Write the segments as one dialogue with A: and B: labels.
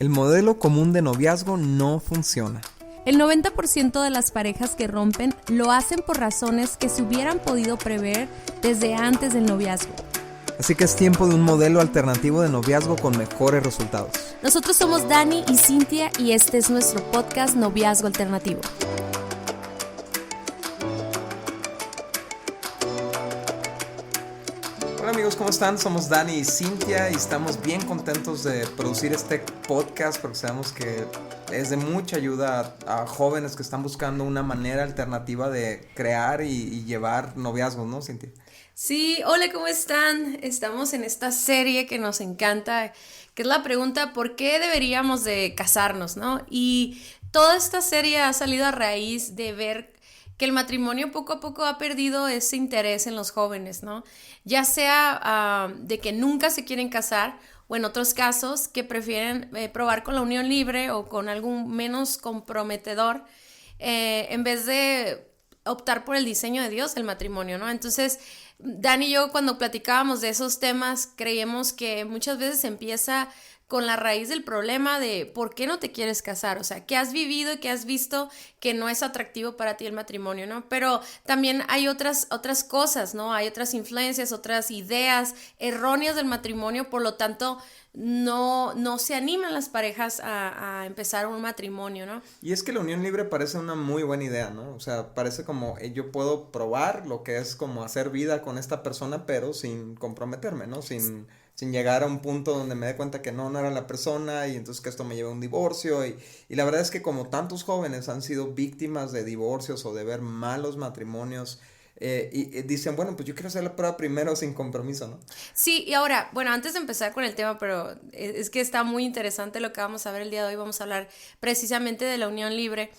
A: El modelo común de noviazgo no funciona.
B: El 90% de las parejas que rompen lo hacen por razones que se hubieran podido prever desde antes del noviazgo.
A: Así que es tiempo de un modelo alternativo de noviazgo con mejores resultados.
B: Nosotros somos Dani y Cintia y este es nuestro podcast Noviazgo Alternativo.
A: Hola amigos, ¿cómo están? Somos Dani y Cintia y estamos bien contentos de producir este podcast porque sabemos que es de mucha ayuda a jóvenes que están buscando una manera alternativa de crear y llevar noviazgos, ¿no, Cintia?
B: Sí, hola, ¿cómo están? Estamos en esta serie que nos encanta, que es la pregunta ¿por qué deberíamos de casarnos, no? Y toda esta serie ha salido a raíz de ver que el matrimonio poco a poco ha perdido ese interés en los jóvenes, ¿no? Ya sea de que nunca se quieren casar o en otros casos que prefieren probar con la unión libre o con algo menos comprometedor en vez de optar por el diseño de Dios del matrimonio, ¿no? Entonces, Dani y yo cuando platicábamos de esos temas creíamos que muchas veces empieza con la raíz del problema de por qué no te quieres casar, o sea, qué has vivido y qué has visto que no es atractivo para ti el matrimonio, ¿no? Pero también hay otras cosas, ¿no? Hay otras influencias, otras ideas erróneas del matrimonio, por lo tanto, no se animan las parejas a empezar un matrimonio, ¿no?
A: Y es que la unión libre parece una muy buena idea, ¿no? O sea, parece como yo puedo probar lo que es como hacer vida con esta persona, pero sin comprometerme, ¿no? Sin llegar a un punto donde me dé cuenta que no era la persona y entonces que esto me lleve a un divorcio y la verdad es que como tantos jóvenes han sido víctimas de divorcios o de ver malos matrimonios, y dicen, bueno, pues yo quiero hacer la prueba primero sin compromiso, ¿no?
B: Sí, y ahora, bueno, antes de empezar con el tema, pero es que está muy interesante lo que vamos a ver el día de hoy, vamos a hablar precisamente de la unión libre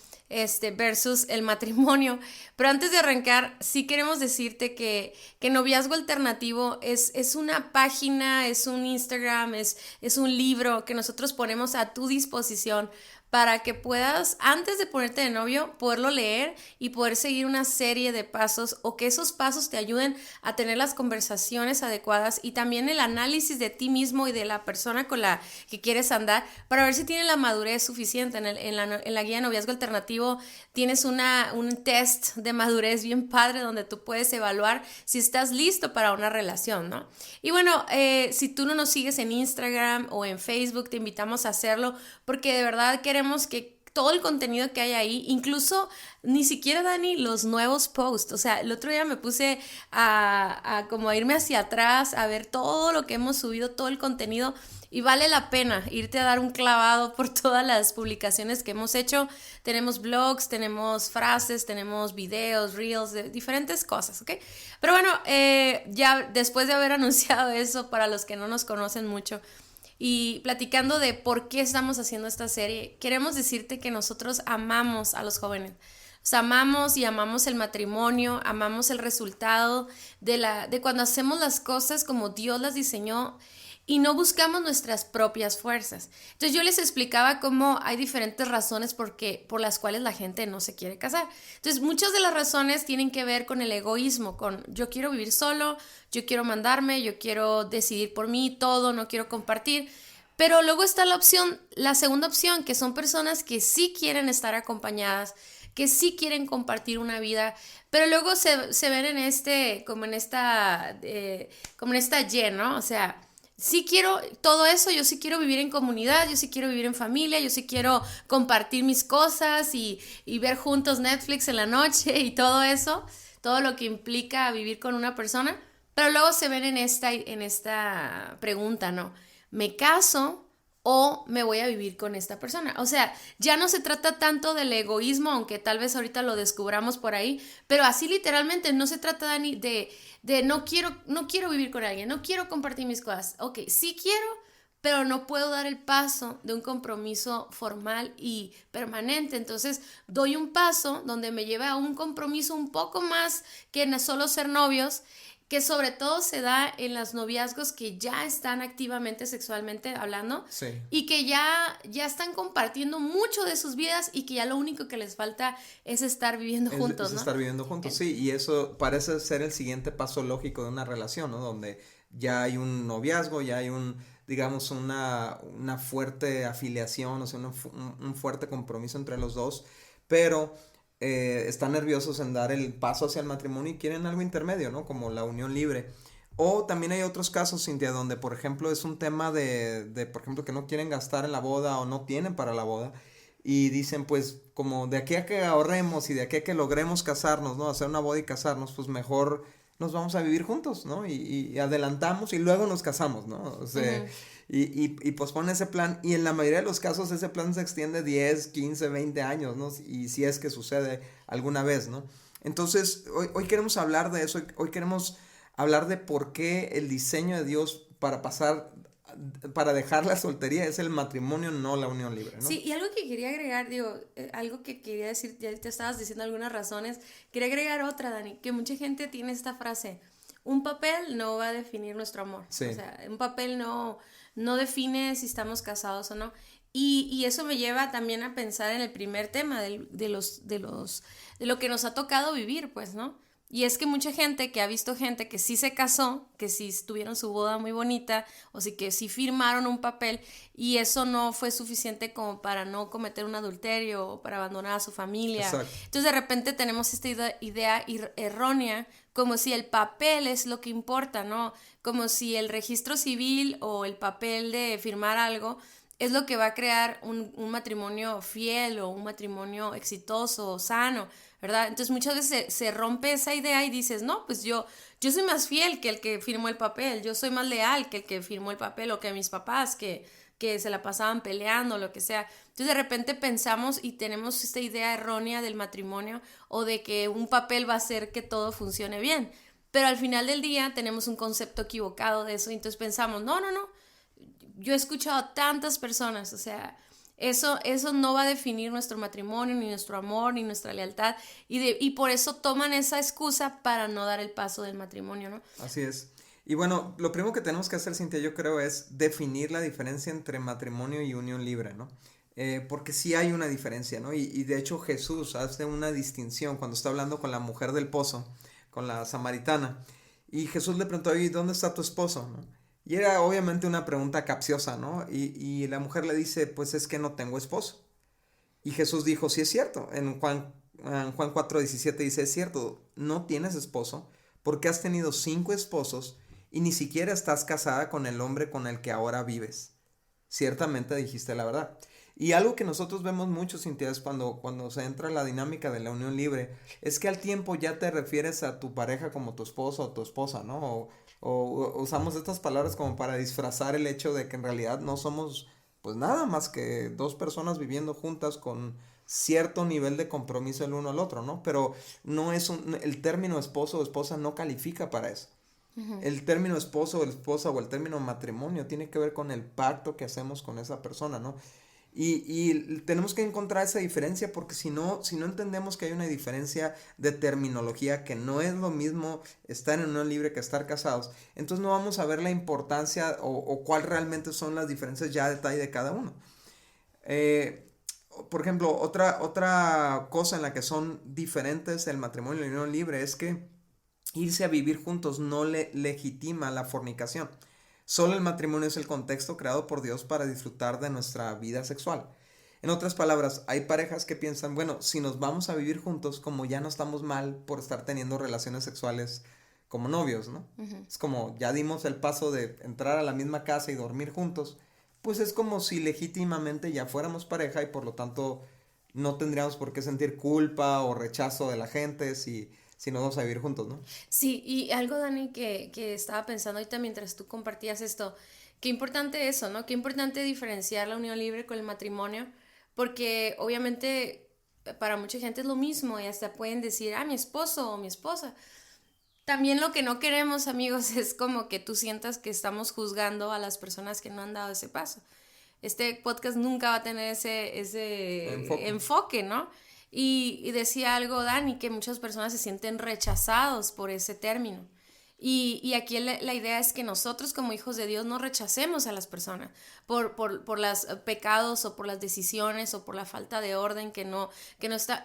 B: versus el matrimonio, pero antes de arrancar, sí queremos decirte que Noviazgo Alternativo es una página, es un Instagram, es un libro que nosotros ponemos a tu disposición para que puedas, antes de ponerte de novio, poderlo leer y poder seguir una serie de pasos o que esos pasos te ayuden a tener las conversaciones adecuadas y también el análisis de ti mismo y de la persona con la que quieres andar para ver si tienes la madurez suficiente. En la guía de Noviazgo Alternativo tienes un test de madurez bien padre donde tú puedes evaluar si estás listo para una relación, ¿no? Y bueno, si tú no nos sigues en Instagram o en Facebook, te invitamos a hacerlo porque de verdad queremos que todo el contenido que hay ahí, incluso ni siquiera, Dani, los nuevos posts, o sea, el otro día me puse a como a irme hacia atrás, a ver todo lo que hemos subido, todo el contenido, y vale la pena irte a dar un clavado por todas las publicaciones que hemos hecho. Tenemos blogs, tenemos frases, tenemos videos, reels, de diferentes cosas, ¿ok? Pero bueno, ya después de haber anunciado eso, para los que no nos conocen mucho, y platicando de por qué estamos haciendo esta serie, queremos decirte que nosotros amamos a los jóvenes. O sea, amamos y amamos el matrimonio, amamos el resultado de cuando hacemos las cosas como Dios las diseñó y no buscamos nuestras propias fuerzas. Entonces yo les explicaba cómo hay diferentes razones por las cuales la gente no se quiere casar. Entonces muchas de las razones tienen que ver con el egoísmo, con yo quiero vivir solo, yo quiero mandarme, yo quiero decidir por mí todo, no quiero compartir. Pero luego está la segunda opción, que son personas que sí quieren estar acompañadas, que sí quieren compartir una vida, pero luego se ven como en esta Y, ¿no? O sea, sí quiero todo eso, yo sí quiero vivir en comunidad, yo sí quiero vivir en familia, yo sí quiero compartir mis cosas y ver juntos Netflix en la noche y todo eso, todo lo que implica vivir con una persona, pero luego se ven en esta pregunta, ¿no? ¿Me caso o me voy a vivir con esta persona? O sea, ya no se trata tanto del egoísmo, aunque tal vez ahorita lo descubramos por ahí, pero así literalmente no se trata, Dani, de no quiero vivir con alguien, no quiero compartir mis cosas. Ok, sí quiero, pero no puedo dar el paso de un compromiso formal y permanente. Entonces doy un paso donde me lleve a un compromiso un poco más que solo ser novios, que sobre todo se da en los noviazgos que ya están activamente sexualmente hablando,
A: Sí.
B: y que ya están compartiendo mucho de sus vidas y que ya lo único que les falta es estar viviendo juntos,
A: es
B: ¿no?
A: estar viviendo juntos, sí, y eso parece ser el siguiente paso lógico de una relación, ¿no? Donde ya hay un noviazgo, ya hay digamos, una fuerte afiliación, o sea, un fuerte compromiso entre los dos, pero están nerviosos en dar el paso hacia el matrimonio y quieren algo intermedio, ¿no? Como la unión libre. O también hay otros casos, Cintia, donde, por ejemplo, es un tema por ejemplo, que no quieren gastar en la boda o no tienen para la boda. Y dicen, pues, como de aquí a que ahorremos y de aquí a que logremos casarnos, ¿no? Hacer una boda y casarnos, pues mejor nos vamos a vivir juntos, ¿no? Y adelantamos y luego nos casamos, ¿no? O sea,
B: Ujú.
A: y posponen ese plan. Y en la mayoría de los casos ese plan se extiende 10, 15, 20 años, ¿no? Y si es que sucede alguna vez, ¿no? Entonces, hoy queremos hablar de eso, hoy queremos hablar de por qué el diseño de Dios para dejar la soltería es el matrimonio, no la unión libre, ¿no?
B: Sí, y algo que quería agregar, digo, algo que quería decir, ya te estabas diciendo algunas razones, quería agregar otra, Dani, que mucha gente tiene esta frase, un papel no va a definir nuestro amor,
A: Sí.
B: o sea, un papel no define si estamos casados o no, y eso me lleva también a pensar en el primer tema de lo que nos ha tocado vivir, pues, ¿no? Y es que mucha gente que ha visto gente que sí se casó, que sí tuvieron su boda muy bonita, o sí que sí firmaron un papel, y eso no fue suficiente como para no cometer un adulterio o para abandonar a su familia.
A: Exacto.
B: Entonces de repente tenemos esta idea errónea, como si el papel es lo que importa, ¿no? Como si el registro civil o el papel de firmar algo es lo que va a crear un matrimonio fiel o un matrimonio exitoso o sano, ¿verdad? Entonces muchas veces se rompe esa idea y dices, no, pues yo soy más fiel que el que firmó el papel, yo soy más leal que el que firmó el papel o que mis papás que se la pasaban peleando, lo que sea. Entonces de repente pensamos y tenemos esta idea errónea del matrimonio o de que un papel va a hacer que todo funcione bien. Pero al final del día tenemos un concepto equivocado de eso y entonces pensamos, no, yo he escuchado a tantas personas, o sea, eso no va a definir nuestro matrimonio, ni nuestro amor, ni nuestra lealtad, y por eso toman esa excusa para no dar el paso del matrimonio, ¿no?
A: Así es. Y bueno, lo primero que tenemos que hacer, Cintia, yo creo, es definir la diferencia entre matrimonio y unión libre, ¿no? Porque sí hay una diferencia, ¿no? Y de hecho Jesús hace una distinción cuando está hablando con la mujer del pozo, con la samaritana. Y Jesús le preguntó, ¿y dónde está tu esposo? ¿No? Y era obviamente una pregunta capciosa, ¿no? Y la mujer le dice, pues es que no tengo esposo. Y Jesús dijo, sí es cierto. En Juan 4:17 dice, es cierto, no tienes esposo porque has tenido 5 esposos y ni siquiera estás casada con el hombre con el que ahora vives. Ciertamente dijiste la verdad. Y algo que nosotros vemos mucho, Cintia, es cuando se entra la dinámica de la unión libre, es que al tiempo ya te refieres a tu pareja como tu esposo o tu esposa, ¿no? O usamos estas palabras como para disfrazar el hecho de que en realidad no somos pues nada más que dos personas viviendo juntas con cierto nivel de compromiso el uno al otro, ¿no? Pero no es el término esposo o esposa no califica para eso.
B: Uh-huh.
A: El término esposo o esposa o el término matrimonio tiene que ver con el pacto que hacemos con esa persona, ¿no? Y tenemos que encontrar esa diferencia porque si no entendemos que hay una diferencia de terminología, que no es lo mismo estar en unión libre que estar casados, entonces no vamos a ver la importancia o cuál realmente son las diferencias ya a detalle de cada uno. Eh, por ejemplo, otra cosa en la que son diferentes el matrimonio y la unión libre es que irse a vivir juntos no legitima la fornicación. Solo el matrimonio es el contexto creado por Dios para disfrutar de nuestra vida sexual. En otras palabras, hay parejas que piensan, bueno, si nos vamos a vivir juntos, como ya no estamos mal por estar teniendo relaciones sexuales como novios, ¿no?
B: Uh-huh.
A: Es como ya dimos el paso de entrar a la misma casa y dormir juntos, pues es como si legítimamente ya fuéramos pareja y por lo tanto no tendríamos por qué sentir culpa o rechazo de la gente si nos vamos a vivir juntos, ¿no?
B: Sí, y algo, Dani, que estaba pensando ahorita mientras tú compartías esto, qué importante eso, ¿no? Qué importante diferenciar la unión libre con el matrimonio, porque obviamente para mucha gente es lo mismo y hasta pueden decir, mi esposo o mi esposa. También lo que no queremos, amigos, es como que tú sientas que estamos juzgando a las personas que no han dado ese paso. Este podcast nunca va a tener ese enfoque, ¿no? Y decía algo Dani, que muchas personas se sienten rechazados por ese término. Y aquí la idea es que nosotros como hijos de Dios no rechacemos a las personas por los pecados o por las decisiones o por la falta de orden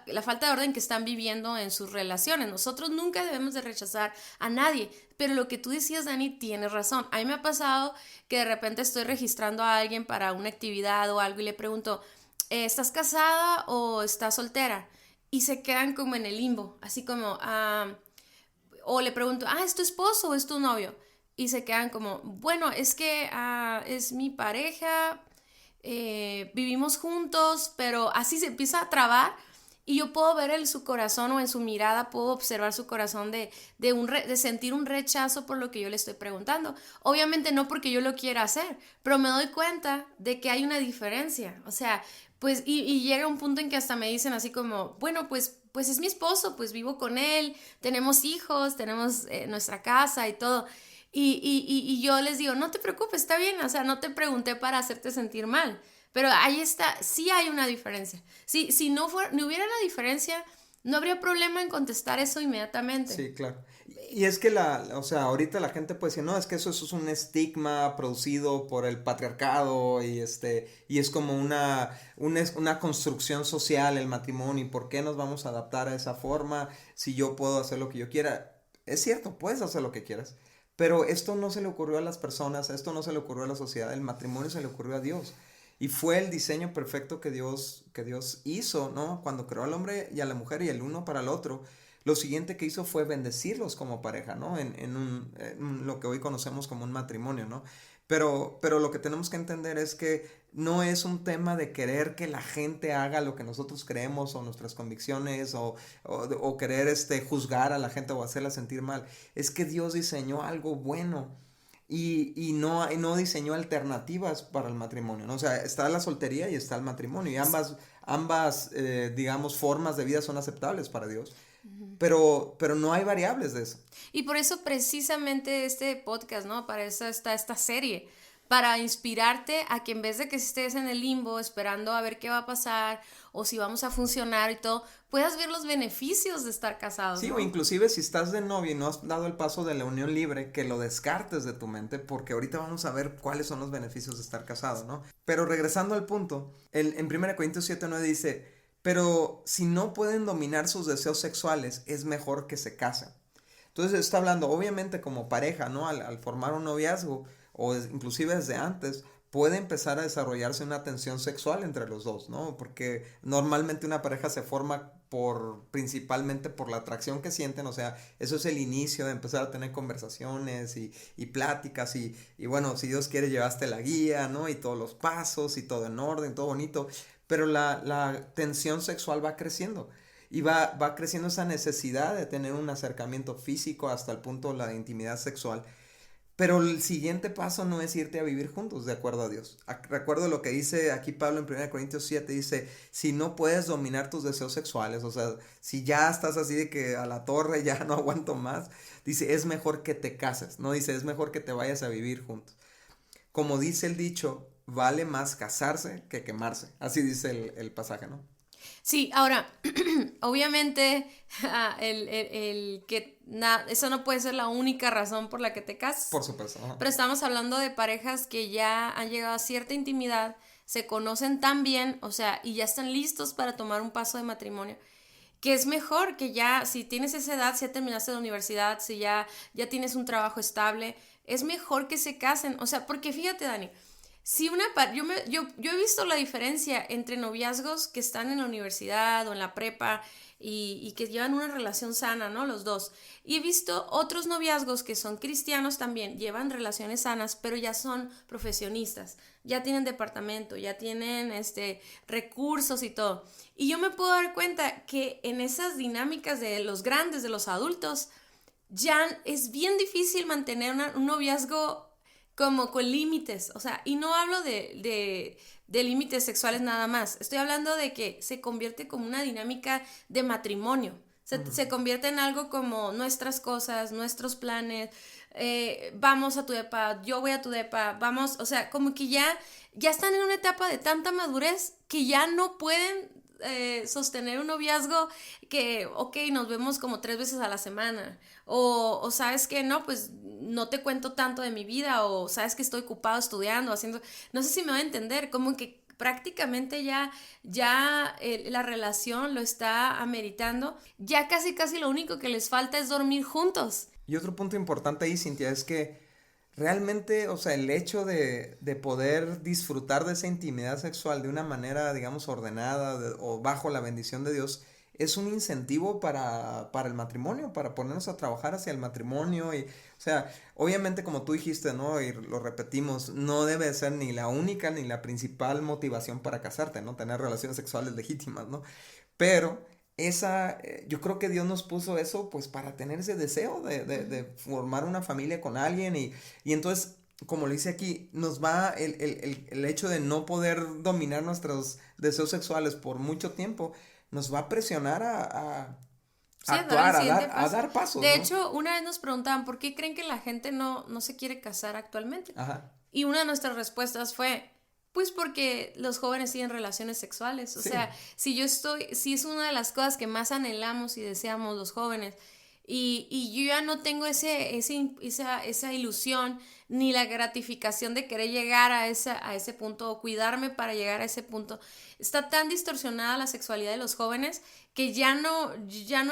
B: la falta de orden que están viviendo en sus relaciones. Nosotros nunca debemos de rechazar a nadie, pero lo que tú decías, Dani, tienes razón. A mí me ha pasado que de repente estoy registrando a alguien para una actividad o algo y le pregunto, ¿estás casada o estás soltera? Y se quedan como en el limbo, así como, o le pregunto, ¿es tu esposo o es tu novio? Y se quedan como, bueno, es que es mi pareja, vivimos juntos, pero así se empieza a trabar y yo puedo ver en su corazón o en su mirada, puedo observar su corazón de sentir un rechazo por lo que yo le estoy preguntando. Obviamente no porque yo lo quiera hacer, pero me doy cuenta de que hay una diferencia. O sea, pues, y llega un punto en que hasta me dicen así como, bueno, pues es mi esposo, pues vivo con él, tenemos hijos, tenemos nuestra casa y todo. Y yo les digo, no te preocupes, está bien, o sea, no te pregunté para hacerte sentir mal, pero ahí está, sí hay una diferencia. Si no hubiera la diferencia, no habría problema en contestar eso inmediatamente.
A: Sí, claro. Y es que o sea, ahorita la gente puede decir, no, es que eso es un estigma producido por el patriarcado y es como una construcción social el matrimonio, ¿y por qué nos vamos a adaptar a esa forma si yo puedo hacer lo que yo quiera? Es cierto, puedes hacer lo que quieras, pero esto no se le ocurrió a las personas, esto no se le ocurrió a la sociedad, el matrimonio se le ocurrió a Dios. Y fue el diseño perfecto que Dios hizo, ¿no? Cuando creó al hombre y a la mujer y el uno para el otro. Lo siguiente que hizo fue bendecirlos como pareja, ¿no? En lo que hoy conocemos como un matrimonio, ¿no? Pero lo que tenemos que entender es que no es un tema de querer que la gente haga lo que nosotros creemos o nuestras convicciones o querer juzgar a la gente o hacerla sentir mal. Es que Dios diseñó algo bueno. Y no diseñó alternativas para el matrimonio, ¿no? O sea, está la soltería y está el matrimonio. Y ambas digamos, formas de vida son aceptables para Dios. Pero no hay variables de eso.
B: Y por eso precisamente este podcast, ¿no? Para eso está esta serie, para inspirarte a que en vez de que estés en el limbo esperando a ver qué va a pasar o si vamos a funcionar y todo, puedas ver los beneficios de estar casados.
A: Sí,
B: ¿no?
A: o inclusive si estás de novio y no has dado el paso de la unión libre, que lo descartes de tu mente, porque ahorita vamos a ver cuáles son los beneficios de estar casado, ¿no? Pero regresando al punto, en 1 Corintios 7:9 dice, pero si no pueden dominar sus deseos sexuales, es mejor que se casen. Entonces está hablando, obviamente como pareja, ¿no? Al formar un noviazgo, o inclusive desde antes, puede empezar a desarrollarse una tensión sexual entre los dos, ¿no? Porque normalmente una pareja se forma principalmente por la atracción que sienten, o sea, eso es el inicio de empezar a tener conversaciones y pláticas y bueno, si Dios quiere llevaste la guía, ¿no? Y todos los pasos y todo en orden, todo bonito, pero la tensión sexual va creciendo. Y va creciendo esa necesidad de tener un acercamiento físico hasta el punto de la intimidad sexual. Pero el siguiente paso no es irte a vivir juntos, de acuerdo a Dios. Recuerdo lo que dice aquí Pablo en 1 Corintios 7, dice, si no puedes dominar tus deseos sexuales, o sea, si ya estás así de que a la torre ya no aguanto más, dice, es mejor que te cases, no dice, es mejor que te vayas a vivir juntos. Como dice el dicho, vale más casarse que quemarse, así dice el pasaje, ¿no?
B: Sí, ahora, obviamente, eso no puede ser la única razón por la que te casas.
A: Por supuesto. Ajá.
B: Pero estamos hablando de parejas que ya han llegado a cierta intimidad, se conocen tan bien, o sea, y ya están listos para tomar un paso de matrimonio, que es mejor que ya, si tienes esa edad, si ya terminaste la universidad, si ya tienes un trabajo estable, es mejor que se casen. O sea, porque fíjate, Dani, si yo he visto la diferencia entre noviazgos que están en la universidad o en la prepa y que llevan una relación sana, ¿no? Los dos. Y he visto otros noviazgos que son cristianos también, llevan relaciones sanas, pero ya son profesionistas, ya tienen departamento, ya tienen recursos y todo. Y yo me puedo dar cuenta que en esas dinámicas de los grandes, de los adultos, ya es bien difícil mantener un noviazgo como con límites, o sea, y no hablo de límites sexuales nada más, estoy hablando de que se convierte como una dinámica de matrimonio, se convierte en algo como nuestras cosas, nuestros planes, vamos a tu depa, yo voy a tu depa, vamos, o sea, como que ya están en una etapa de tanta madurez que ya no pueden sostener un noviazgo que, ok, nos vemos como 3 veces a la semana, o sabes que no, pues no te cuento tanto de mi vida, o sabes que estoy ocupado estudiando, haciendo, no sé si me va a entender, como que prácticamente la relación lo está ameritando, ya casi casi lo único que les falta es dormir juntos.
A: Y otro punto importante ahí, Cintia, es que realmente, o sea, el hecho de poder disfrutar de esa intimidad sexual de una manera, digamos, ordenada o bajo la bendición de Dios, es un incentivo para el matrimonio, para ponernos a trabajar hacia el matrimonio. Y, o sea, obviamente como tú dijiste, ¿no? Y lo repetimos, no debe ser ni la única ni la principal motivación para casarte, ¿no? Tener relaciones sexuales legítimas, ¿no? Pero yo creo que Dios nos puso eso pues para tener ese deseo de formar una familia con alguien y entonces, como lo dice aquí, nos va el hecho de no poder dominar nuestros deseos sexuales por mucho tiempo, nos va a presionar a
B: Sí, a dar el
A: actuar,
B: siguiente
A: a
B: paso.
A: dar pasos,
B: De
A: ¿no?
B: hecho, una vez nos preguntaban por qué creen que la gente no se quiere casar actualmente.
A: Ajá,
B: Y una de nuestras respuestas fue, pues porque los jóvenes tienen relaciones sexuales. O
A: sí,
B: sea, si es una de las cosas que más anhelamos y deseamos los jóvenes. Y yo ya no tengo esa ilusión ni la gratificación de querer llegar a ese punto o cuidarme para llegar a ese punto. Está tan distorsionada la sexualidad de los jóvenes que ya no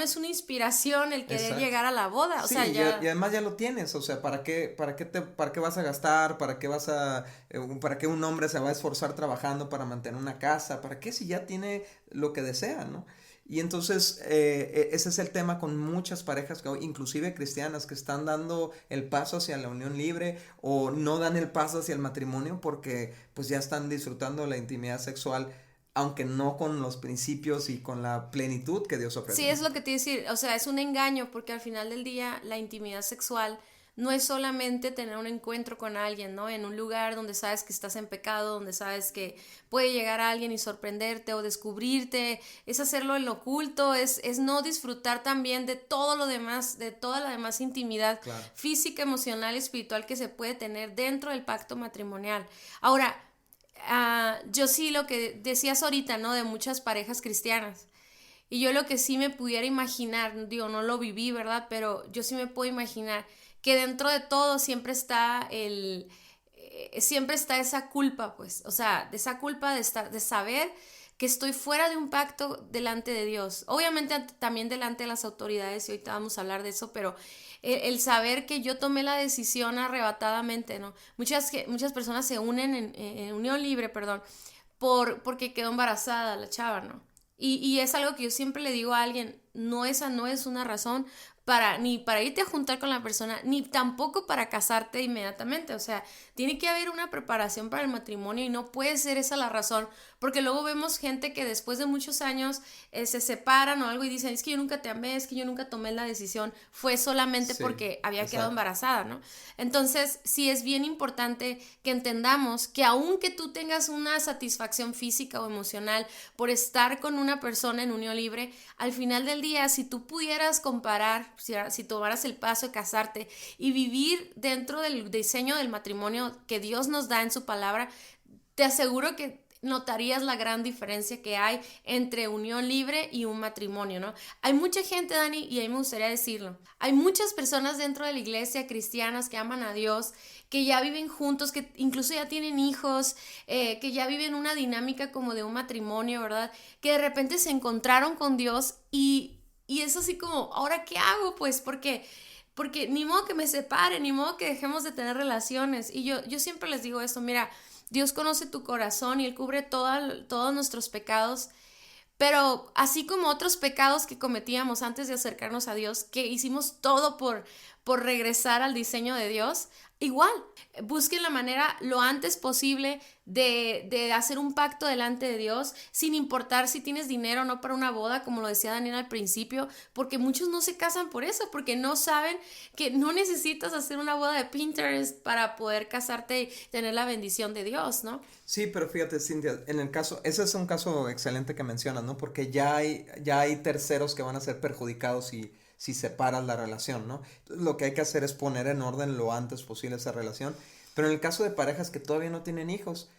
B: es una inspiración el querer
A: exacto.
B: llegar a la boda. O
A: Sí,
B: sea,
A: y
B: ya.
A: además ya lo tienes, o sea, para qué vas a gastar? ¿Para qué un hombre se va a esforzar trabajando para mantener una casa? ¿Para qué si ya tiene lo que desea, ¿no? Y entonces, ese es el tema con muchas parejas, inclusive cristianas, que están dando el paso hacia la unión libre o no dan el paso hacia el matrimonio porque pues ya están disfrutando la intimidad sexual, aunque no con los principios y con la plenitud que Dios ofrece,
B: Sí,
A: ¿no?
B: es lo que te iba a decir, o sea, es un engaño porque al final del día la intimidad sexual no es solamente tener un encuentro con alguien, ¿no? En un lugar donde sabes que estás en pecado, donde sabes que puede llegar a alguien y sorprenderte o descubrirte, es hacerlo en lo oculto, es no disfrutar también de todo lo demás, de toda la demás intimidad
A: Claro.
B: física, emocional y espiritual que se puede tener dentro del pacto matrimonial. Ahora, yo sí lo que decías ahorita, ¿no? De muchas parejas cristianas. Y yo lo que sí me pudiera imaginar, digo, no lo viví, ¿verdad? Pero yo sí me puedo imaginar que dentro de todo siempre está esa culpa, pues, o sea, de esa culpa de saber que estoy fuera de un pacto delante de Dios. Obviamente también delante de las autoridades, y ahorita vamos a hablar de eso, pero el saber que yo tomé la decisión arrebatadamente, ¿no? Muchas personas se unen en unión libre, perdón, porque quedó embarazada la chava, ¿no? Y es algo que yo siempre le digo a alguien, esa no es una razón ni para irte a juntar con la persona, ni tampoco para casarte inmediatamente. O sea, tiene que haber una preparación para el matrimonio y no puede ser esa la razón, porque luego vemos gente que después de muchos años se separan o algo y dicen, es que yo nunca te amé, es que yo nunca tomé la decisión, fue solamente
A: Sí,
B: porque había quedado
A: exacto.
B: embarazada, ¿no? Entonces, sí es bien importante que entendamos que aunque tú tengas una satisfacción física o emocional por estar con una persona en unión libre, al final del día, si tú pudieras comparar, si tomaras el paso de casarte y vivir dentro del diseño del matrimonio que Dios nos da en su palabra, te aseguro que notarías la gran diferencia que hay entre unión libre y un matrimonio, ¿no? Hay mucha gente, Dani, y a mí me gustaría decirlo, hay muchas personas dentro de la iglesia cristianas que aman a Dios, que ya viven juntos, que incluso ya tienen hijos, que ya viven una dinámica como de un matrimonio, ¿verdad? Que de repente se encontraron con Dios y es así como, ¿ahora qué hago? Pues porque ni modo que me separe, ni modo que dejemos de tener relaciones. Y yo siempre les digo esto, mira, Dios conoce tu corazón y Él cubre todos nuestros pecados, pero así como otros pecados que cometíamos antes de acercarnos a Dios, que hicimos todo por regresar al diseño de Dios, igual, busquen la manera lo antes posible de hacer un pacto delante de Dios, sin importar si tienes dinero o no para una boda, como lo decía Daniel al principio, porque muchos no se casan por eso, porque no saben que no necesitas hacer una boda de Pinterest para poder casarte y tener la bendición de Dios, ¿no?
A: Sí, pero fíjate, Cintia, ese es un caso excelente que mencionas, ¿no? Porque ya hay terceros que van a ser perjudicados si separas la relación, ¿no? Lo que hay que hacer es poner en orden lo antes posible esa relación. Pero en el caso de parejas que todavía no tienen hijos,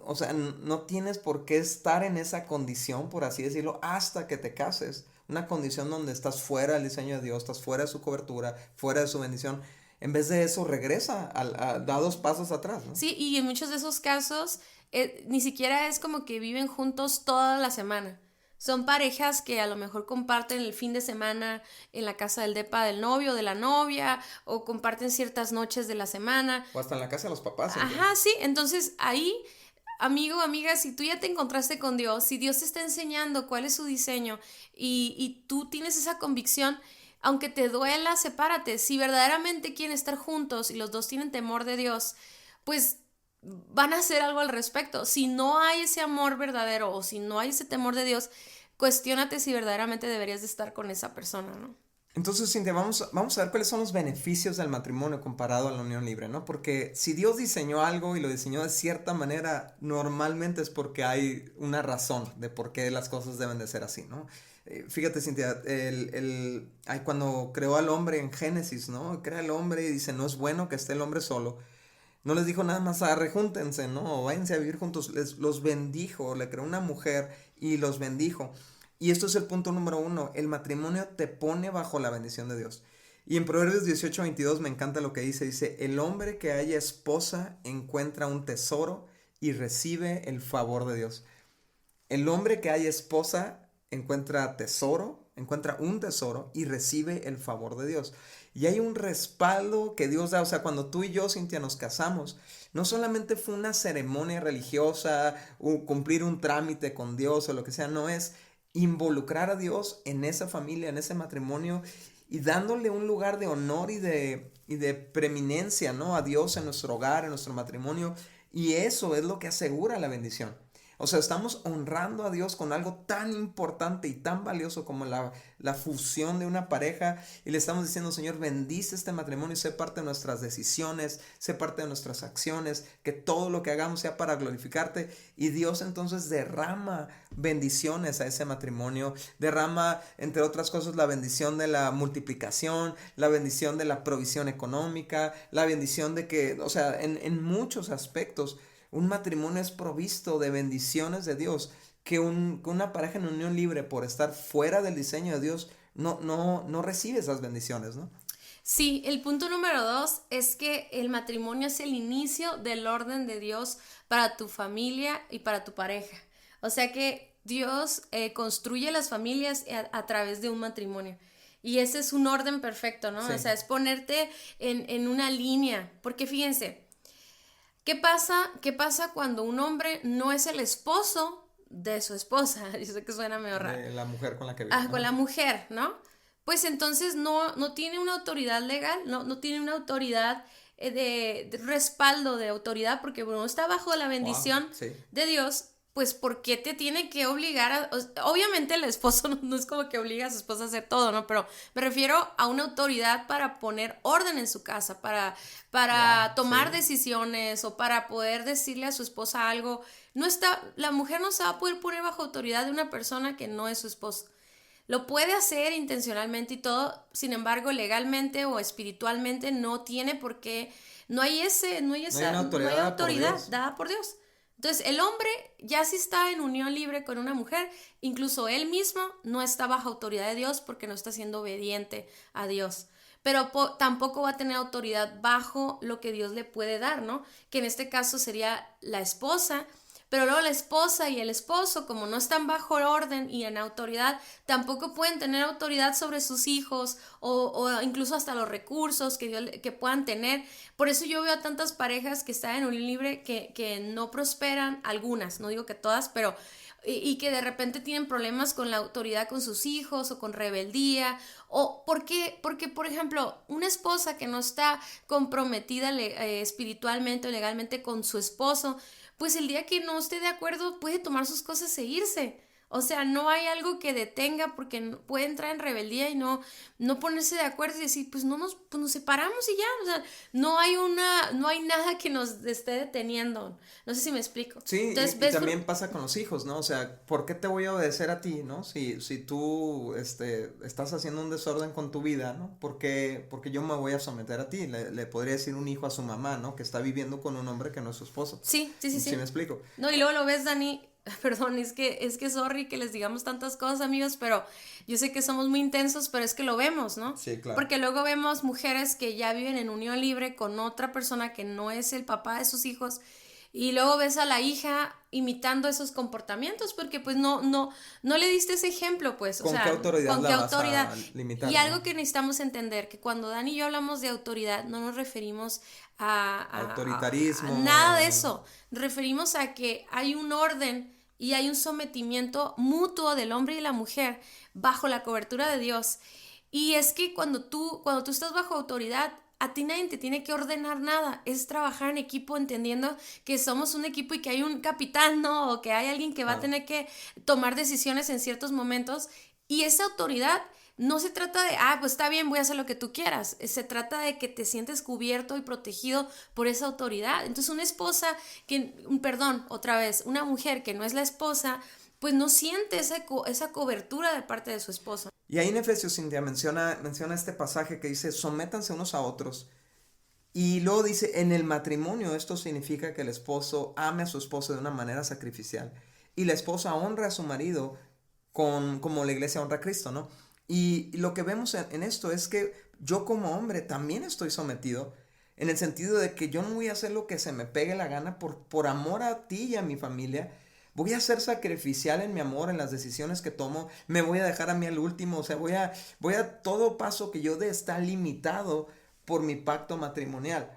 A: O sea, no tienes por qué estar en esa condición, por así decirlo, hasta que te cases. Una condición donde estás fuera del diseño de Dios, estás fuera de su cobertura, fuera de su bendición. En vez de eso, regresa, da 2 pasos atrás, ¿no?
B: Sí, y en muchos de esos casos ni siquiera es como que viven juntos toda la semana. Son parejas que a lo mejor comparten el fin de semana en la casa del depa del novio, de la novia, o comparten ciertas noches de la semana.
A: O hasta en la casa de los papás,
B: Ajá,
A: incluso.
B: sí, entonces ahí, amigo, amiga, si tú ya te encontraste con Dios, si Dios te está enseñando cuál es su diseño y tú tienes esa convicción, aunque te duela, sepárate. Si verdaderamente quieren estar juntos y los dos tienen temor de Dios, pues van a hacer algo al respecto. Si no hay ese amor verdadero o si no hay ese temor de Dios, cuestiónate si verdaderamente deberías de estar con esa persona, ¿no?
A: Entonces, Cintia, vamos a ver cuáles son los beneficios del matrimonio comparado a la unión libre, ¿no? Porque si Dios diseñó algo y lo diseñó de cierta manera, normalmente es porque hay una razón de por qué las cosas deben de ser así, ¿no? Fíjate, Cintia, cuando creó al hombre en Génesis, ¿no? Crea al hombre y dice, no es bueno que esté el hombre solo. No les dijo nada más, rejúntense, ¿no? O váyanse a vivir juntos. Los bendijo, le creó una mujer y los bendijo. Y esto es el punto número 1. El matrimonio te pone bajo la bendición de Dios. Y en Proverbios 18:22 me encanta lo que dice. Dice, el hombre que haya esposa encuentra un tesoro y recibe el favor de Dios. El hombre que haya esposa encuentra un tesoro y recibe el favor de Dios. Y hay un respaldo que Dios da. O sea, cuando tú y yo, Cintia, nos casamos, no solamente fue una ceremonia religiosa, cumplir un trámite con Dios o lo que sea, no, es involucrar a Dios en esa familia, en ese matrimonio y dándole un lugar de honor y de preeminencia, ¿no? A Dios en nuestro hogar, en nuestro matrimonio. Y eso es lo que asegura la bendición. O sea, estamos honrando a Dios con algo tan importante y tan valioso como la fusión de una pareja y le estamos diciendo, Señor, bendice este matrimonio y sé parte de nuestras decisiones, sé parte de nuestras acciones, que todo lo que hagamos sea para glorificarte. Y Dios entonces derrama bendiciones a ese matrimonio, derrama, entre otras cosas, la bendición de la multiplicación, la bendición de la provisión económica, la bendición de que, o sea, en muchos aspectos un matrimonio es provisto de bendiciones de Dios que una pareja en unión libre por estar fuera del diseño de Dios no recibe esas bendiciones, ¿no?
B: Sí, el punto número 2 es que el matrimonio es el inicio del orden de Dios para tu familia y para tu pareja. O sea que Dios construye las familias a través de un matrimonio. Y ese es un orden perfecto, ¿no?
A: Sí.
B: O sea, es ponerte en una línea. Porque fíjense, ¿qué pasa cuando un hombre no es el esposo de su esposa? Yo sé que suena medio raro.
A: De la mujer con la que vive.
B: Ah, con la mujer, ¿no? Pues entonces no tiene una autoridad legal, no tiene una autoridad de respaldo de autoridad, porque bueno, está bajo la bendición
A: Wow, sí.
B: de Dios, pues ¿por qué te tiene que obligar obviamente el esposo no es como que obliga a su esposa a hacer todo, ¿no? Pero me refiero a una autoridad para poner orden en su casa, para
A: Wow,
B: tomar
A: sí.
B: decisiones o para poder decirle a su esposa algo. La mujer no se va a poder poner bajo autoridad de una persona que no es su esposo. Lo puede hacer intencionalmente y todo, sin embargo, legalmente o espiritualmente no tiene por qué,
A: No hay una autoridad dada por Dios.
B: dada por Dios. Entonces, el hombre ya si está en unión libre con una mujer, incluso él mismo no está bajo autoridad de Dios porque no está siendo obediente a Dios. Pero tampoco va a tener autoridad bajo lo que Dios le puede dar, ¿no? Que en este caso sería la esposa. Pero luego la esposa y el esposo, como no están bajo orden y en autoridad, tampoco pueden tener autoridad sobre sus hijos o incluso hasta los recursos que puedan tener. Por eso yo veo a tantas parejas que están en unión libre que no prosperan, algunas, no digo que todas, pero y que de repente tienen problemas con la autoridad con sus hijos o con rebeldía o porque por ejemplo una esposa que no está comprometida espiritualmente o legalmente con su esposo, pues el día que no esté de acuerdo puede tomar sus cosas e irse. O sea, no hay algo que detenga porque puede entrar en rebeldía y no ponerse de acuerdo y decir, pues pues nos separamos y ya. O sea, no hay nada que nos esté deteniendo. No sé si me explico.
A: Sí,
B: Entonces,
A: y también pasa con los hijos, ¿no? O sea, ¿por qué te voy a obedecer a ti, ¿no? Si tú, estás haciendo un desorden con tu vida, ¿no? Porque yo me voy a someter a ti. Le podría decir un hijo a su mamá, ¿no? Que está viviendo con un hombre que no es su esposo.
B: sí.
A: ¿Sí me explico?
B: No, y luego lo ves, Dani, perdón, es que sorry que les digamos tantas cosas, amigos, pero yo sé que somos muy intensos, pero es que lo vemos, ¿no?
A: Sí, claro.
B: Porque luego vemos mujeres que ya viven en unión libre con otra persona que no es el papá de sus hijos, y luego ves a la hija imitando esos comportamientos, porque pues no le diste ese ejemplo, pues, o
A: ¿Con
B: sea,
A: qué autoridad
B: ¿con
A: la
B: qué
A: vas
B: autoridad?
A: a limitar,
B: Y
A: no?
B: algo que necesitamos entender, que cuando Dani y yo hablamos de autoridad, no nos referimos a
A: Autoritarismo.
B: nada de eso. Nos referimos a que hay un orden y hay un sometimiento mutuo del hombre y la mujer bajo la cobertura de Dios. Y es que cuando tú estás bajo autoridad, a ti nadie te tiene que ordenar nada, es trabajar en equipo entendiendo que somos un equipo y que hay un capitán, ¿no? O que hay alguien que va a tener que tomar decisiones en ciertos momentos, y esa autoridad no se trata de, pues está bien, voy a hacer lo que tú quieras. Se trata de que te sientes cubierto y protegido por esa autoridad. Entonces una esposa otra vez, una mujer que no es la esposa, pues no siente esa cobertura de parte de su esposo.
A: Y ahí en Efesios, Cintia, menciona este pasaje que dice, sométanse unos a otros. Y luego dice, en el matrimonio esto significa que el esposo ame a su esposa de una manera sacrificial. Y la esposa honra a su marido como la iglesia honra a Cristo, ¿no? Y lo que vemos en esto es que yo como hombre también estoy sometido, en el sentido de que yo no voy a hacer lo que se me pegue la gana por amor a ti y a mi familia. Voy a ser sacrificial en mi amor, en las decisiones que tomo. Me voy a dejar a mí al último. O sea, voy a todo paso que yo dé está limitado por mi pacto matrimonial.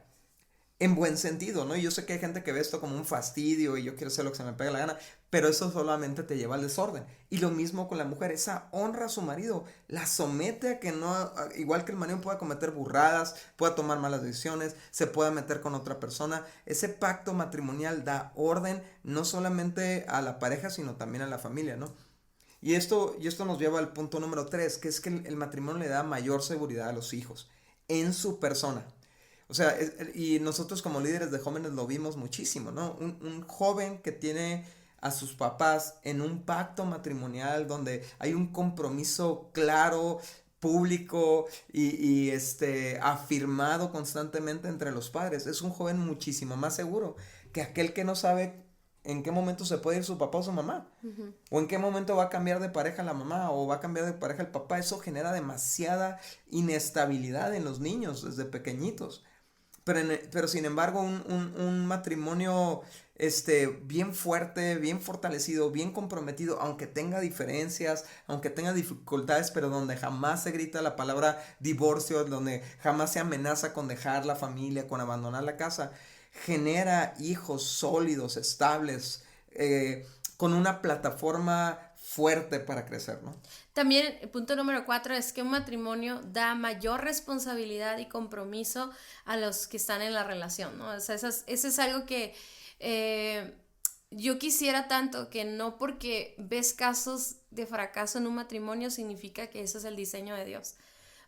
A: En buen sentido, ¿no? Y yo sé que hay gente que ve esto como un fastidio y yo quiero hacer lo que se me pega la gana, pero eso solamente te lleva al desorden. Y lo mismo con la mujer, esa honra a su marido, la somete a que no, igual que el marido pueda cometer burradas, pueda tomar malas decisiones, se pueda meter con otra persona. Ese pacto matrimonial da orden no solamente a la pareja, sino también a la familia, ¿no? Y esto nos lleva al punto número 3, que es que el matrimonio le da mayor seguridad a los hijos en su persona. O sea, y nosotros como líderes de jóvenes lo vimos muchísimo, ¿no? Un joven que tiene a sus papás en un pacto matrimonial donde hay un compromiso claro, público y afirmado constantemente entre los padres. Es un joven muchísimo más seguro que aquel que no sabe en qué momento se puede ir su papá o su mamá. Uh-huh. O en qué momento va a cambiar de pareja la mamá o va a cambiar de pareja el papá. Eso genera demasiada inestabilidad en los niños desde pequeñitos. Pero sin embargo un matrimonio bien fuerte, bien fortalecido, bien comprometido, aunque tenga diferencias, aunque tenga dificultades, pero donde jamás se grita la palabra divorcio, donde jamás se amenaza con dejar la familia, con abandonar la casa, genera hijos sólidos, estables, con una plataforma fuerte para crecer, ¿no?
B: También el punto número 4 es que un matrimonio da mayor responsabilidad y compromiso a los que están en la relación, ¿no? O sea, eso es algo que yo quisiera tanto, que no porque ves casos de fracaso en un matrimonio significa que eso es el diseño de Dios.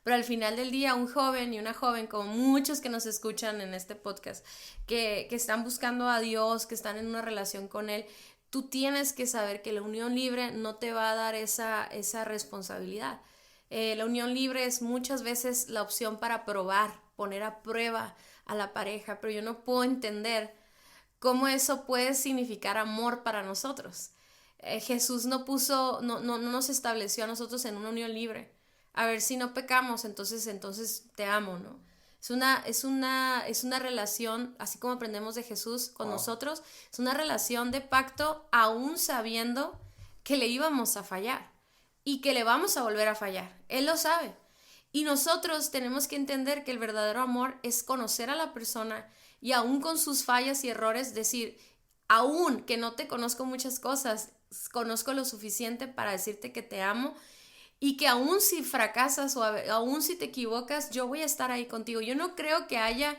B: Pero al final del día, un joven y una joven, como muchos que nos escuchan en este podcast, que están buscando a Dios, que están en una relación con Él, tú tienes que saber que la unión libre no te va a dar esa responsabilidad. La unión libre es muchas veces la opción para probar, poner a prueba a la pareja, pero yo no puedo entender cómo eso puede significar amor para nosotros. Jesús no nos estableció a nosotros en una unión libre. A ver, si no pecamos, entonces te amo, ¿no? Es una relación, así como aprendemos de Jesús con nosotros, es una relación de pacto aún sabiendo que le íbamos a fallar y que le vamos a volver a fallar. Él lo sabe. Y nosotros tenemos que entender que el verdadero amor es conocer a la persona y aún con sus fallas y errores decir, aún que no te conozco muchas cosas, conozco lo suficiente para decirte que te amo. Y que aún si fracasas o aún si te equivocas, yo voy a estar ahí contigo. Yo no creo que haya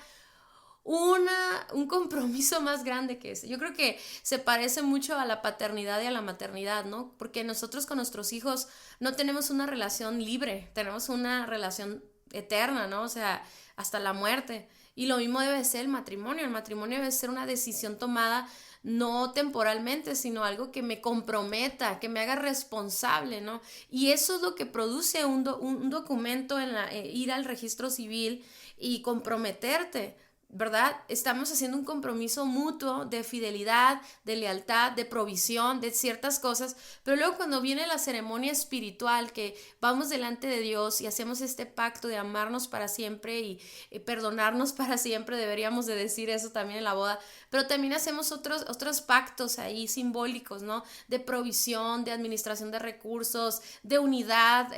B: un compromiso más grande que ese. Yo creo que se parece mucho a la paternidad y a la maternidad, ¿no? Porque nosotros con nuestros hijos no tenemos una relación libre, tenemos una relación eterna, ¿no? O sea, hasta la muerte. Y lo mismo debe ser el matrimonio debe ser una decisión tomada no temporalmente, sino algo que me comprometa, que me haga responsable, ¿no? Y eso es lo que produce un documento ir al registro civil y comprometerte. ¿Verdad? Estamos haciendo un compromiso mutuo de fidelidad, de lealtad, de provisión, de ciertas cosas, pero luego cuando viene la ceremonia espiritual, que vamos delante de Dios y hacemos este pacto de amarnos para siempre y perdonarnos para siempre, deberíamos de decir eso también en la boda, pero también hacemos otros pactos ahí simbólicos, ¿no? De provisión, de administración de recursos, de unidad,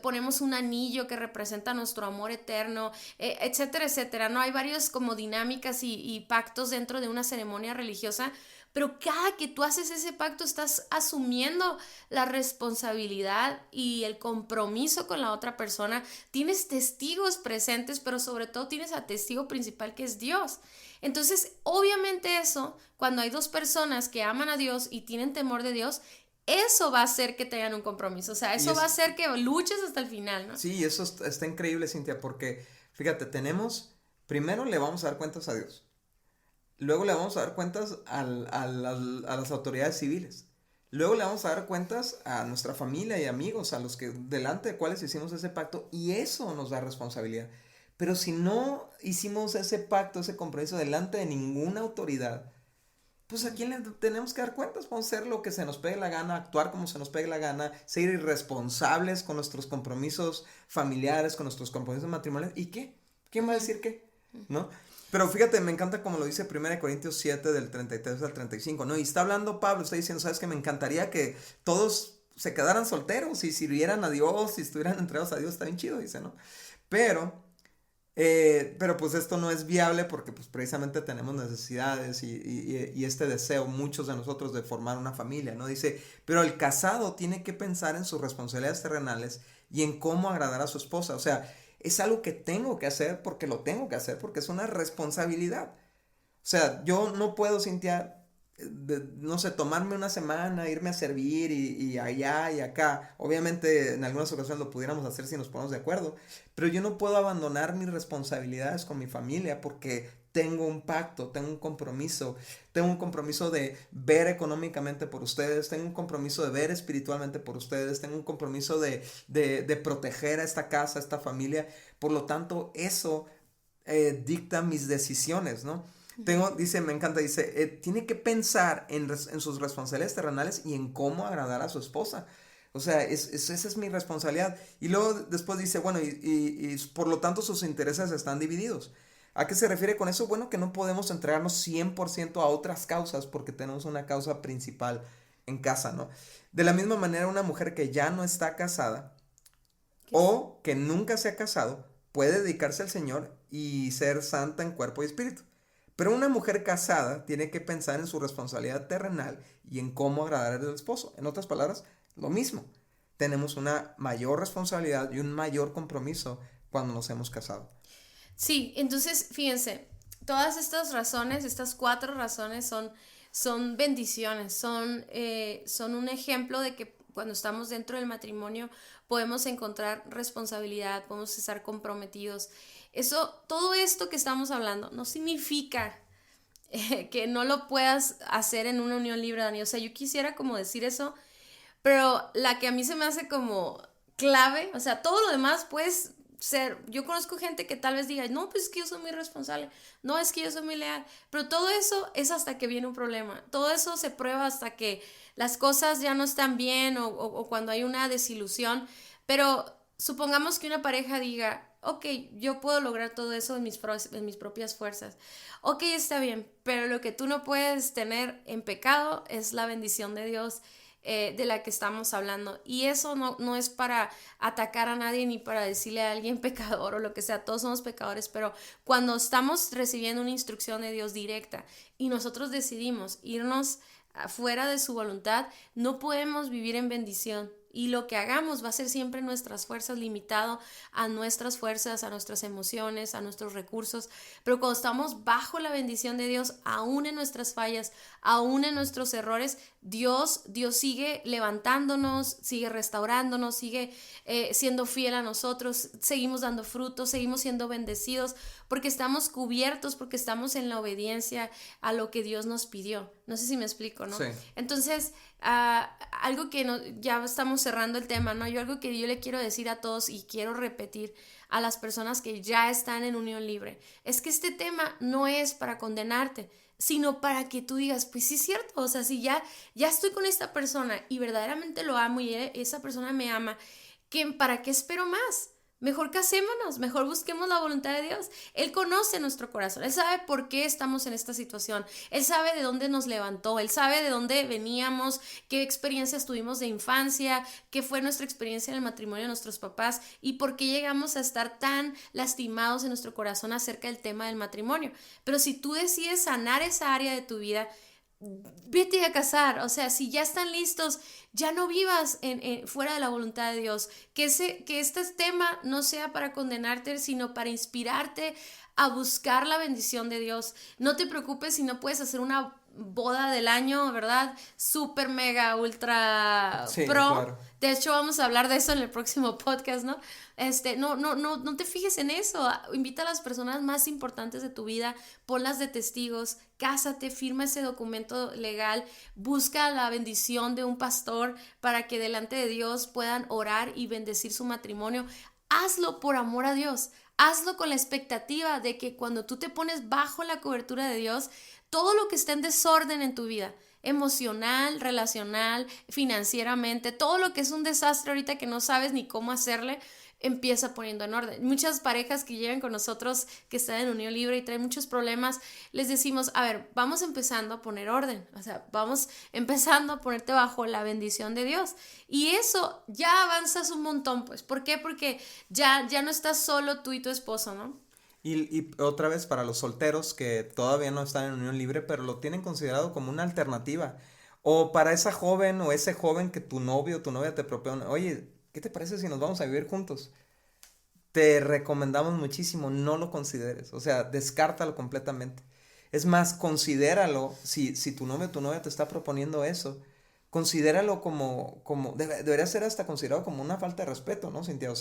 B: ponemos un anillo que representa nuestro amor eterno, etcétera, etcétera, ¿no? Hay varias como dinámicas y pactos dentro de una ceremonia religiosa, pero cada que tú haces ese pacto estás asumiendo la responsabilidad y el compromiso con la otra persona, tienes testigos presentes, pero sobre todo tienes al testigo principal que es Dios. Entonces, obviamente eso, cuando hay dos personas que aman a Dios y tienen temor de Dios, eso va a hacer que tengan un compromiso, o sea, eso va a hacer que luches hasta el final, ¿no?
A: Sí, eso está increíble, Cintia, porque fíjate, primero le vamos a dar cuentas a Dios, luego le vamos a dar cuentas a las autoridades civiles, luego le vamos a dar cuentas a nuestra familia y amigos, a los que delante de cuales hicimos ese pacto, y eso nos da responsabilidad. Pero si no hicimos ese pacto, ese compromiso delante de ninguna autoridad, pues a quién le tenemos que dar cuentas, vamos a hacer lo que se nos pegue la gana, actuar como se nos pegue la gana, ser irresponsables con nuestros compromisos familiares, con nuestros compromisos matrimoniales, ¿y qué? ¿Quién va a decir qué? ¿No? Pero fíjate, me encanta como lo dice 1 Corintios 7 del 33 al 35, ¿no? Y está hablando Pablo, está diciendo, ¿sabes qué? Me encantaría que todos se quedaran solteros y sirvieran a Dios, y estuvieran entregados a Dios, está bien chido, dice, ¿no? Pero pues esto no es viable porque pues precisamente tenemos necesidades y este deseo, muchos de nosotros, de formar una familia, ¿no? Dice, pero el casado tiene que pensar en sus responsabilidades terrenales y en cómo agradar a su esposa. O sea, es algo que tengo que hacer porque lo tengo que hacer, porque es una responsabilidad. O sea, yo no puedo, Cintia, no sé, tomarme una semana, irme a servir y allá y acá. Obviamente en algunas ocasiones lo pudiéramos hacer si nos ponemos de acuerdo, pero yo no puedo abandonar mis responsabilidades con mi familia porque tengo un pacto, tengo un compromiso de ver económicamente por ustedes, tengo un compromiso de ver espiritualmente por ustedes, tengo un compromiso de proteger a esta casa, a esta familia. Por lo tanto, eso dicta mis decisiones, ¿no? Dice, me encanta, dice, tiene que pensar en sus responsabilidades terrenales y en cómo agradar a su esposa. O sea, esa es mi responsabilidad. Y luego después dice, bueno, y por lo tanto sus intereses están divididos. ¿A qué se refiere con eso? Bueno, que no podemos entregarnos 100% a otras causas porque tenemos una causa principal en casa, ¿no? De la misma manera, una mujer que ya no está casada o que nunca se ha casado puede dedicarse al Señor y ser santa en cuerpo y espíritu. Pero una mujer casada tiene que pensar en su responsabilidad terrenal y en cómo agradar al esposo. En otras palabras, lo mismo. Tenemos una mayor responsabilidad y un mayor compromiso cuando nos hemos casado.
B: Sí, entonces fíjense, todas estas razones, estas 4 razones son bendiciones, son un ejemplo de que cuando estamos dentro del matrimonio podemos encontrar responsabilidad, podemos estar comprometidos. Todo esto que estamos hablando no significa que no lo puedas hacer en una unión libre, Dani. O sea, yo quisiera como decir eso, pero la que a mí se me hace como clave, o sea, todo lo demás puedes ser, yo conozco gente que tal vez diga, no, pues es que yo soy muy responsable, no, es que yo soy muy leal, pero todo eso es hasta que viene un problema, todo eso se prueba hasta que las cosas ya no están bien o cuando hay una desilusión, pero supongamos que una pareja diga, ok, yo puedo lograr todo eso en mis propias fuerzas, ok, está bien, pero lo que tú no puedes tener en pecado es la bendición de Dios, de la que estamos hablando. Y eso no es para atacar a nadie ni para decirle a alguien pecador o lo que sea, todos somos pecadores, pero cuando estamos recibiendo una instrucción de Dios directa y nosotros decidimos irnos fuera de su voluntad, no podemos vivir en bendición. y lo que hagamos va a ser siempre nuestras fuerzas, limitado a nuestras fuerzas, a nuestras emociones, a nuestros recursos. Pero cuando estamos bajo la bendición de Dios, aún en nuestras fallas, aún en nuestros errores, Dios sigue levantándonos, sigue restaurándonos, sigue siendo fiel a nosotros, seguimos dando frutos, seguimos siendo bendecidos, porque estamos cubiertos, porque estamos en la obediencia a lo que Dios nos pidió. No sé si me explico, ¿no?
A: Sí.
B: Entonces, algo que ya estamos cerrando el tema, ¿no? Algo que yo le quiero decir a todos y quiero repetir a las personas que ya están en unión libre, es que este tema no es para condenarte, sino para que tú digas, pues sí es cierto, o sea, si ya estoy con esta persona y verdaderamente lo amo y esa persona me ama, ¿para qué espero más? Mejor casémonos, mejor busquemos la voluntad de Dios. Él conoce nuestro corazón, Él sabe por qué estamos en esta situación, Él sabe de dónde nos levantó, Él sabe de dónde veníamos, qué experiencias tuvimos de infancia, qué fue nuestra experiencia en el matrimonio de nuestros papás y por qué llegamos a estar tan lastimados en nuestro corazón acerca del tema del matrimonio. Pero si tú decides sanar esa área de tu vida, vete a casar, o sea, si ya están listos, ya no vivas fuera de la voluntad de Dios, que este tema no sea para condenarte, sino para inspirarte a buscar la bendición de Dios. No te preocupes si no puedes hacer una boda del año, ¿verdad? Súper, mega, ultra
A: Sí,
B: pro.
A: claro.
B: De hecho, vamos a hablar de eso en el próximo podcast, ¿no? No te fijes en eso. Invita a las personas más importantes de tu vida, ponlas de testigos, cásate, firma ese documento legal, busca la bendición de un pastor para que delante de Dios puedan orar y bendecir su matrimonio. Hazlo por amor a Dios. Hazlo con la expectativa de que cuando tú te pones bajo la cobertura de Dios, todo lo que está en desorden en tu vida, emocional, relacional, financieramente, todo lo que es un desastre ahorita que no sabes ni cómo hacerle, empieza poniendo en orden. Muchas parejas que llegan con nosotros, que están en unión libre y traen muchos problemas, les decimos, a ver, vamos empezando a poner orden, o sea, vamos empezando a ponerte bajo la bendición de Dios. Y eso ya avanzas un montón, pues. ¿Por qué? Porque ya no estás solo tú y tu esposo, ¿no?
A: Y otra vez para los solteros que todavía no están en unión libre, pero lo tienen considerado como una alternativa. O para esa joven o ese joven que tu novio o tu novia te propone, oye, ¿qué te parece si nos vamos a vivir juntos? Te recomendamos muchísimo, no lo consideres, o sea, descártalo completamente. Es más, considéralo, si tu novio o tu novia te está proponiendo eso, considéralo debería ser hasta considerado como una falta de respeto, ¿no, Cintia?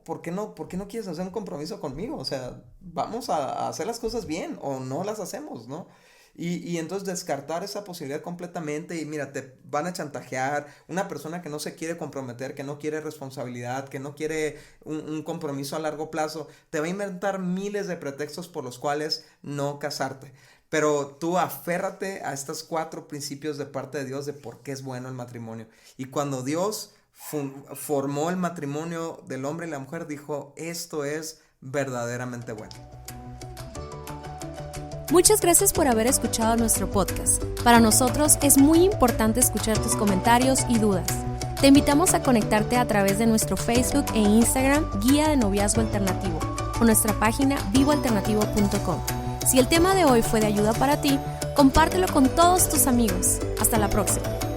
A: ¿Por qué no quieres hacer un compromiso conmigo? O sea, vamos a hacer las cosas bien o no las hacemos, ¿no? Y entonces descartar esa posibilidad completamente y mira, te van a chantajear, una persona que no se quiere comprometer, que no quiere responsabilidad, que no quiere un compromiso a largo plazo, te va a inventar miles de pretextos por los cuales no casarte. Pero tú aférrate a estos 4 principios de parte de Dios de por qué es bueno el matrimonio. Y cuando Dios formó el matrimonio del hombre y la mujer, dijo, esto es verdaderamente bueno.
B: Muchas gracias por haber escuchado nuestro podcast. Para nosotros es muy importante escuchar tus comentarios y dudas. Te invitamos a conectarte a través de nuestro Facebook e Instagram Guía de Noviazgo Alternativo o nuestra página vivoalternativo.com. Si el tema de hoy fue de ayuda para ti, compártelo con todos tus amigos. Hasta la próxima.